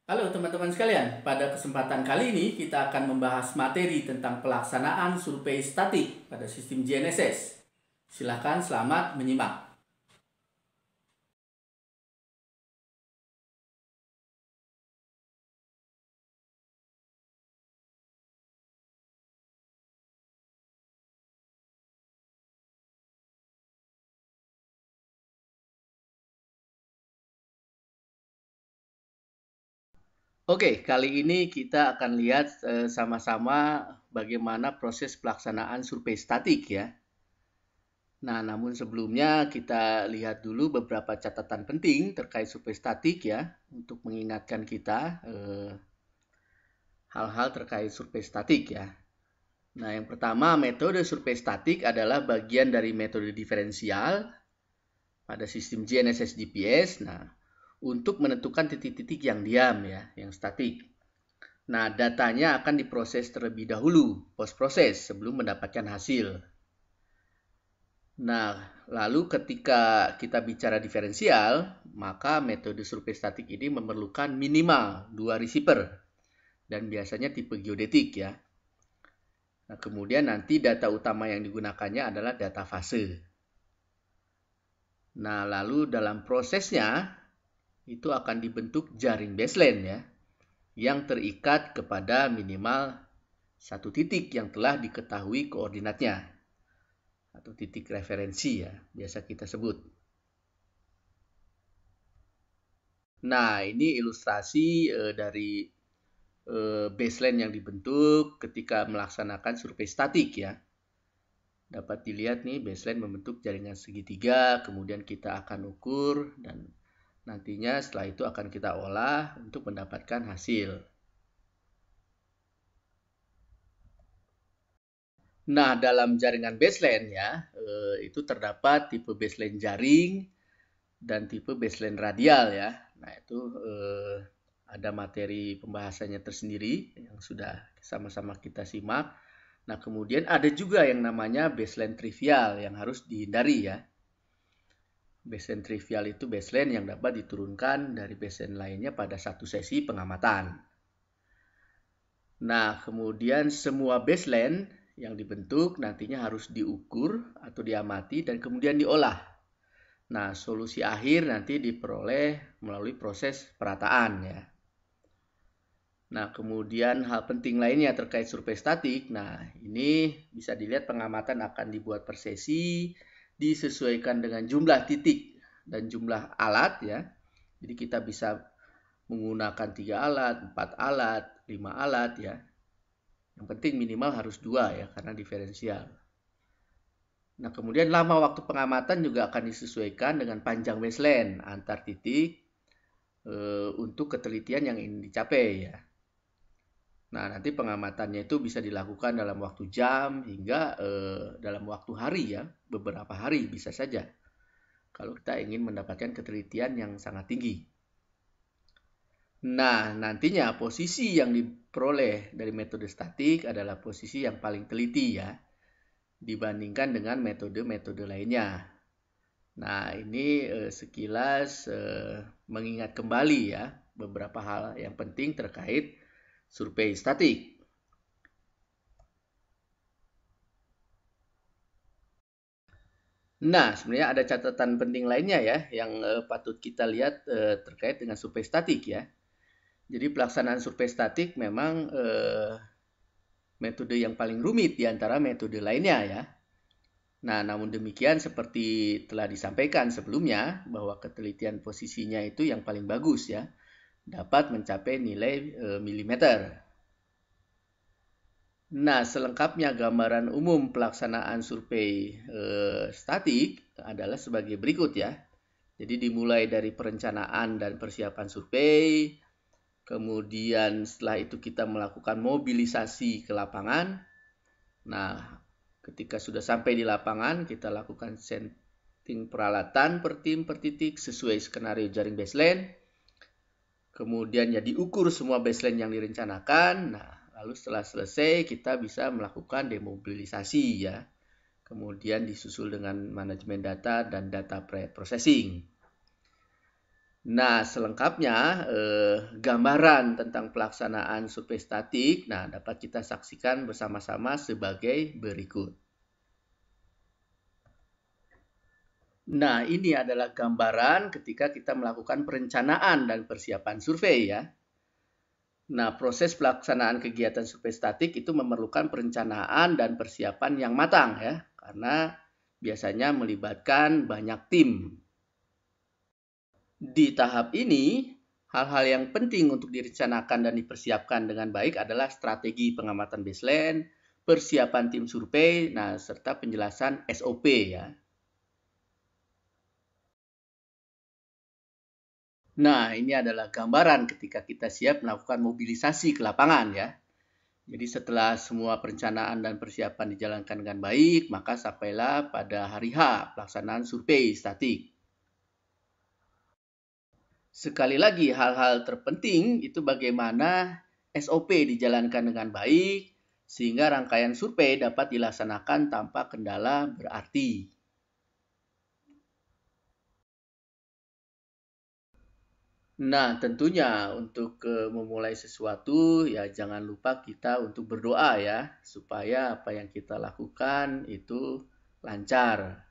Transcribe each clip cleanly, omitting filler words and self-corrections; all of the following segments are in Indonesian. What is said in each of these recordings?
Halo teman-teman sekalian, pada kesempatan kali ini kita akan membahas materi tentang pelaksanaan survei statik pada sistem GNSS. Silakan selamat menyimak. Oke, kali ini kita akan lihat sama-sama bagaimana proses pelaksanaan survei statik ya. Nah, namun sebelumnya kita lihat dulu beberapa catatan penting terkait survei statik ya, untuk mengingatkan kita hal-hal terkait survei statik ya. Nah, yang pertama, metode survei statik adalah bagian dari metode diferensial pada sistem GNSS GPS. Nah, untuk menentukan titik-titik yang diam ya, yang statik. Nah, datanya akan diproses terlebih dahulu, post proses, sebelum mendapatkan hasil. Nah, lalu ketika kita bicara diferensial, maka metode survei statik ini memerlukan minimal 2 receiver dan biasanya tipe geodetik ya. Nah, kemudian nanti data utama yang digunakannya adalah data fase. Nah, lalu dalam prosesnya itu akan dibentuk jaring baseline ya, yang terikat kepada minimal satu titik yang telah diketahui koordinatnya atau titik referensi ya, biasa kita sebut. Nah, ini ilustrasi dari baseline yang dibentuk ketika melaksanakan survei statik ya. Dapat dilihat nih baseline membentuk jaringan segitiga, kemudian kita akan ukur dan nantinya setelah itu akan kita olah untuk mendapatkan hasil. Nah, dalam jaringan baseline ya, itu terdapat tipe baseline jaring dan tipe baseline radial ya. Nah, itu ada materi pembahasannya tersendiri yang sudah sama-sama kita simak. Nah, kemudian ada juga yang namanya baseline trivial yang harus dihindari ya. Baseline trivial itu baseline yang dapat diturunkan dari baseline lainnya pada satu sesi pengamatan. Nah, kemudian semua baseline yang dibentuk nantinya harus diukur atau diamati dan kemudian diolah. Nah, solusi akhir nanti diperoleh melalui proses perataan ya. Nah, kemudian hal penting lainnya terkait survei statik. Nah, ini bisa dilihat pengamatan akan dibuat per sesi, disesuaikan dengan jumlah titik dan jumlah alat ya. Jadi kita bisa menggunakan 3 alat, 4 alat, 5 alat ya. Yang penting minimal harus 2 ya, karena diferensial. Nah, kemudian lama waktu pengamatan juga akan disesuaikan dengan panjang baseline antar titik untuk ketelitian yang ingin dicapai ya. Nah, nanti pengamatannya itu bisa dilakukan dalam waktu jam hingga dalam waktu hari ya, beberapa hari bisa saja. Kalau kita ingin mendapatkan ketelitian yang sangat tinggi. Nah, nantinya posisi yang diperoleh dari metode statik adalah posisi yang paling teliti ya, dibandingkan dengan metode-metode lainnya. Nah, ini sekilas mengingat kembali ya beberapa hal yang penting terkait survei statik. Nah, sebenarnya ada catatan penting lainnya ya yang patut kita lihat terkait dengan survei statik ya. Jadi pelaksanaan survei statik memang metode yang paling rumit di antara metode lainnya ya. Nah, namun demikian seperti telah disampaikan sebelumnya bahwa ketelitian posisinya itu yang paling bagus ya, dapat mencapai nilai milimeter. Nah, selengkapnya gambaran umum pelaksanaan survei statik adalah sebagai berikut ya. Jadi dimulai dari perencanaan dan persiapan survei, kemudian setelah itu kita melakukan mobilisasi ke lapangan. Nah, ketika sudah sampai di lapangan, kita lakukan setting peralatan per tim per titik sesuai skenario jaring baseline. Kemudian ya diukur semua baseline yang direncanakan. Nah, lalu setelah selesai kita bisa melakukan demobilisasi ya. Kemudian disusul dengan manajemen data dan data pre-processing. Nah, selengkapnya gambaran tentang pelaksanaan survei statik, nah dapat kita saksikan bersama-sama sebagai berikut. Nah, ini adalah gambaran ketika kita melakukan perencanaan dan persiapan survei ya. Nah, proses pelaksanaan kegiatan survei statik itu memerlukan perencanaan dan persiapan yang matang ya, karena biasanya melibatkan banyak tim. Di tahap ini, hal-hal yang penting untuk direncanakan dan dipersiapkan dengan baik adalah strategi pengamatan baseline, persiapan tim survei, nah serta penjelasan SOP ya. Nah, ini adalah gambaran ketika kita siap melakukan mobilisasi ke lapangan ya. Jadi setelah semua perencanaan dan persiapan dijalankan dengan baik, maka sampailah pada hari H pelaksanaan survei statik. Sekali lagi, hal-hal terpenting itu bagaimana SOP dijalankan dengan baik, sehingga rangkaian survei dapat dilaksanakan tanpa kendala berarti. Nah, tentunya untuk memulai sesuatu, ya jangan lupa kita untuk berdoa ya, supaya apa yang kita lakukan itu lancar.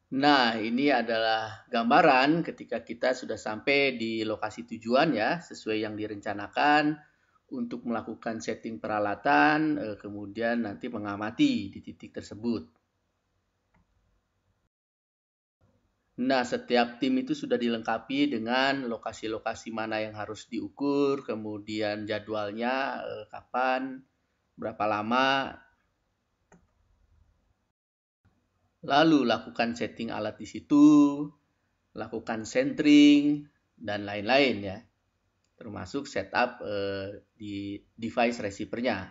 Nah, ini adalah gambaran ketika kita sudah sampai di lokasi tujuan ya, sesuai yang direncanakan untuk melakukan setting peralatan, kemudian nanti mengamati di titik tersebut. Nah, setiap tim itu sudah dilengkapi dengan lokasi-lokasi mana yang harus diukur, kemudian jadwalnya, kapan, berapa lama, lalu lakukan setting alat di situ, lakukan centering, dan lain-lain ya. Termasuk setup di device receiver-nya.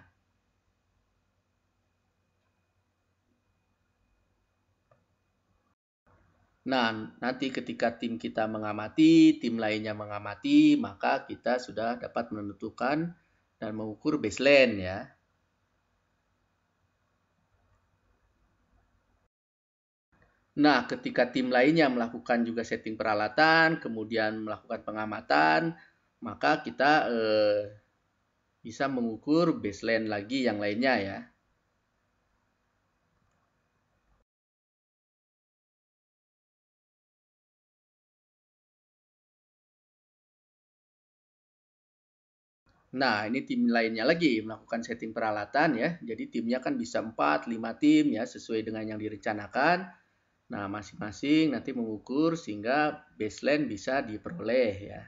Nah, nanti ketika tim kita mengamati, tim lainnya mengamati, maka kita sudah dapat menentukan dan mengukur baseline ya. Nah, ketika tim lainnya melakukan juga setting peralatan, kemudian melakukan pengamatan, maka kita bisa mengukur baseline lagi yang lainnya ya. Nah, ini tim lainnya lagi melakukan setting peralatan ya. Jadi timnya kan bisa 4, 5 tim ya sesuai dengan yang direncanakan. Nah, masing-masing nanti mengukur sehingga baseline bisa diperoleh ya.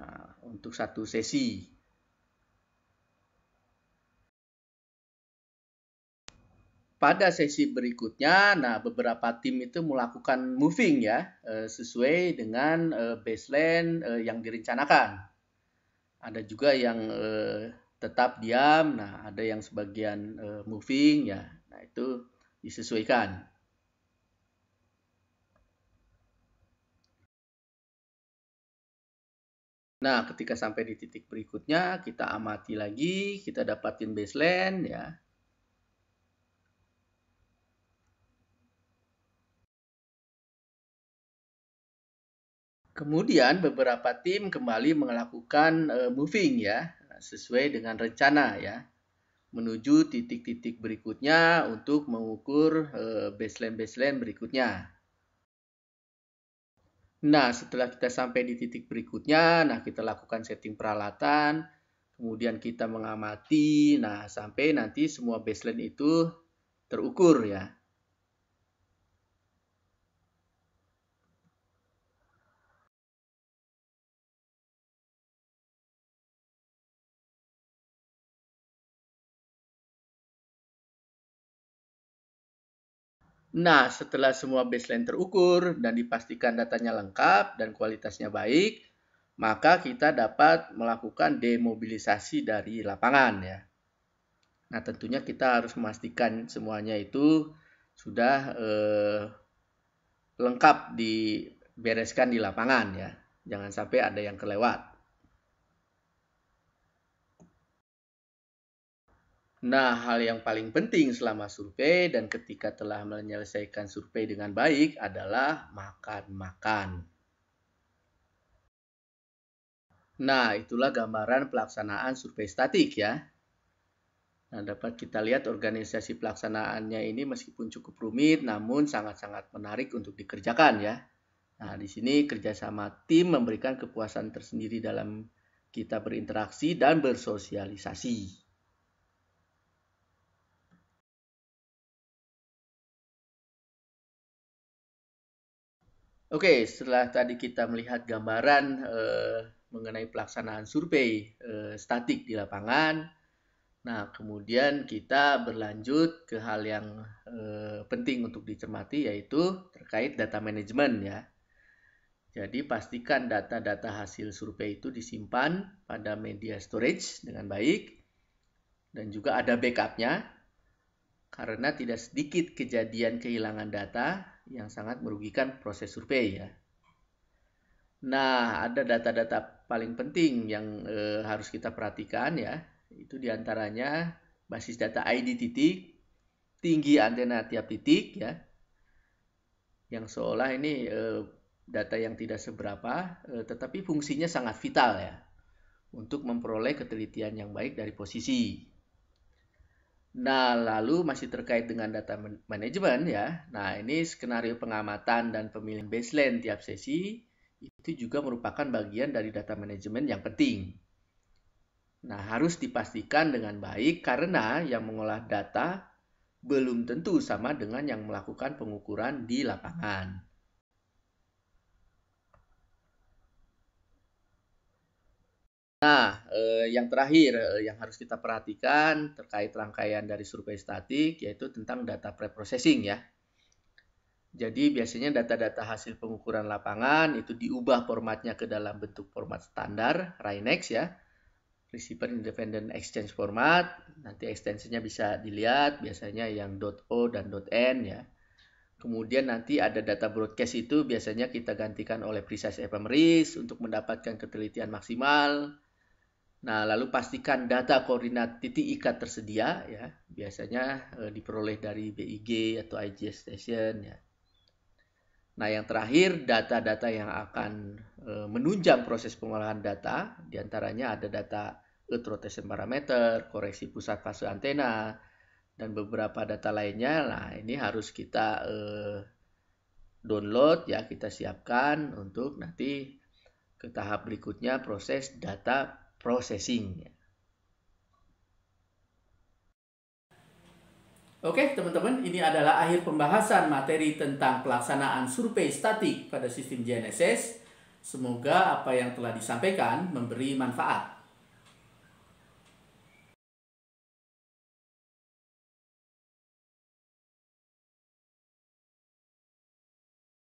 Nah, untuk satu sesi. Pada sesi berikutnya, nah beberapa tim itu melakukan moving ya, sesuai dengan baseline yang direncanakan. Ada juga yang tetap diam, nah ada yang sebagian moving ya. Nah, itu disesuaikan. Nah, ketika sampai di titik berikutnya, kita amati lagi, kita dapatin baseline ya. Kemudian beberapa tim kembali melakukan moving ya, sesuai dengan rencana ya, menuju titik-titik berikutnya untuk mengukur baseline-baseline berikutnya. Nah, setelah kita sampai di titik berikutnya, nah kita lakukan setting peralatan, kemudian kita mengamati, nah sampai nanti semua baseline itu terukur ya. Nah, setelah semua baseline terukur dan dipastikan datanya lengkap dan kualitasnya baik, maka kita dapat melakukan demobilisasi dari lapangan ya. Nah, tentunya kita harus memastikan semuanya itu sudah lengkap dibereskan di lapangan ya. Jangan sampai ada yang kelewat. Nah, hal yang paling penting selama survei dan ketika telah menyelesaikan survei dengan baik adalah makan-makan. Nah, itulah gambaran pelaksanaan survei statik ya. Nah, dapat kita lihat organisasi pelaksanaannya ini meskipun cukup rumit, namun sangat-sangat menarik untuk dikerjakan ya. Nah, di sini kerjasama tim memberikan kepuasan tersendiri dalam kita berinteraksi dan bersosialisasi. Oke, setelah tadi kita melihat gambaran mengenai pelaksanaan survei statik di lapangan, nah kemudian kita berlanjut ke hal yang penting untuk dicermati yaitu terkait data manajemen ya. Jadi pastikan data-data hasil survei itu disimpan pada media storage dengan baik dan juga ada backupnya karena tidak sedikit kejadian kehilangan data yang sangat merugikan proses survei ya. Nah, ada data-data paling penting yang harus kita perhatikan ya. Itu diantaranya basis data ID titik, tinggi antena tiap titik ya. Yang seolah ini data yang tidak seberapa, tetapi fungsinya sangat vital ya untuk memperoleh ketelitian yang baik dari posisi. Nah, lalu masih terkait dengan data manajemen ya. Nah, ini skenario pengamatan dan pemilihan baseline tiap sesi itu juga merupakan bagian dari data manajemen yang penting. Nah, harus dipastikan dengan baik karena yang mengolah data belum tentu sama dengan yang melakukan pengukuran di lapangan. Nah, yang terakhir yang harus kita perhatikan terkait rangkaian dari survei statik yaitu tentang data preprocessing ya. Jadi biasanya data-data hasil pengukuran lapangan itu diubah formatnya ke dalam bentuk format standar RAINEX ya. Receiver Independent Exchange Format. Nanti ekstensinya bisa dilihat biasanya yang .o dan .n ya. Kemudian nanti ada data broadcast itu biasanya kita gantikan oleh precise ephemeris untuk mendapatkan ketelitian maksimal. Nah, lalu pastikan data koordinat titik ikat tersedia ya. Biasanya diperoleh dari BIG atau IGS Station ya. Nah, yang terakhir data-data yang akan menunjang proses pengolahan data, diantaranya ada data earth rotation parameter, koreksi pusat fase antena, dan beberapa data lainnya. Nah, ini harus kita download ya, kita siapkan untuk nanti ke tahap berikutnya proses data processing. Oke teman-teman, ini adalah akhir pembahasan materi tentang pelaksanaan survei statik pada sistem GNSS. Semoga apa yang telah disampaikan memberi manfaat.